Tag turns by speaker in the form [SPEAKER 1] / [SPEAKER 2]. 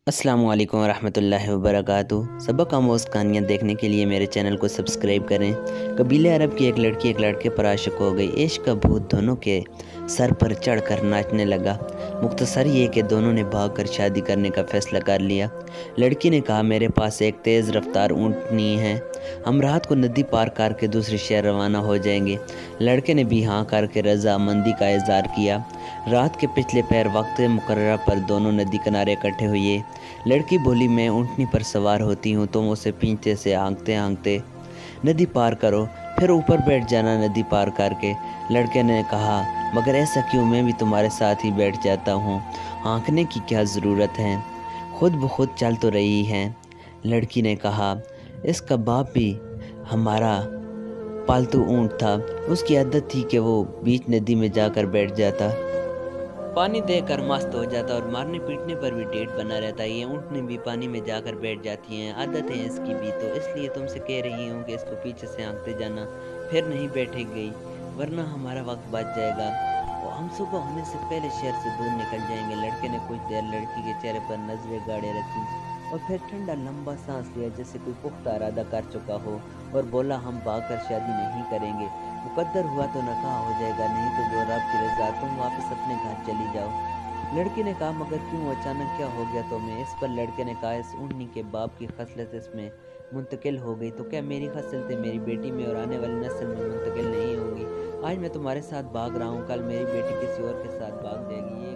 [SPEAKER 1] अस्सलाम वालेकुम रहमतुल्लाहि वबरकातुहू। सबक आमोज़ कहानियाँ देखने के लिए मेरे चैनल को सब्सक्राइब करें। कबीले अरब की एक लड़की एक लड़के पर आशिक हो गई। इश्क का भूत दोनों के सर पर चढ़कर नाचने लगा। मुख्तसर ये कि दोनों ने भागकर शादी करने का फ़ैसला कर लिया। लड़की ने कहा, मेरे पास एक तेज़ रफ्तार ऊँटनी है, हम रात को नदी पार करके दूसरे शहर रवाना हो जाएंगे। लड़के ने भी हाँ करके रज़ामंदी का इज़हार किया। रात के पिछले पहर वक्त मुकर्रर पर दोनों नदी किनारे इकट्ठे हुए। लड़की बोली, मैं ऊँटनी पर सवार होती हूँ, तुम उसे पीछे से हाँकते हाँकते नदी पार करो, फिर ऊपर बैठ जाना नदी पार करके। लड़के ने कहा, मगर ऐसा क्यों, मैं भी तुम्हारे साथ ही बैठ जाता हूँ, हाँकने की क्या ज़रूरत है, खुद ब खुद चल तो रही हैं। लड़की ने कहा, इसका बाप भी हमारा पालतू ऊँट था, उसकी आदत थी कि वो बीच नदी में जाकर बैठ जाता, पानी देकर मस्त हो जाता और मारने पीटने पर भी डेट बना रहता। ये ऊँटनी भी पानी में जाकर बैठ जाती हैं, आदत है इसकी भी, तो इसलिए तुमसे कह रही हूँ कि इसको पीछे से हाँकते जाना, फिर नहीं बैठेगी वरना हमारा वक्त बच जाएगा और हम सुबह होने से पहले शहर से दूर निकल जाएंगे। लड़के ने कुछ देर लड़की के चेहरे पर नजरें गाड़े रखी और फिर ठंडा लंबा सांस लिया जैसे कोई पुख्ता इरादा कर चुका हो और बोला, हम भागकर शादी नहीं करेंगे, मुकद्दर हुआ तो नकाह हो जाएगा, नहीं तो जो रब की रज़ा, तुम वापस अपने घर चली जाओ। लड़की ने कहा, मगर क्यों, अचानक क्या हो गया तुम्हें? इस पर लड़के ने कहा, इस ऊँटनी के बाप की खसलत इसमें मुंतकिल हो गई, तो क्या मेरी खसलतें मेरी बेटी में और आने वाली नस्ल में मुंतकिल नहीं होंगी? आज मैं तुम्हारे साथ भाग रहा हूँ, कल मेरी बेटी किसी और के साथ भाग जाएगी। ये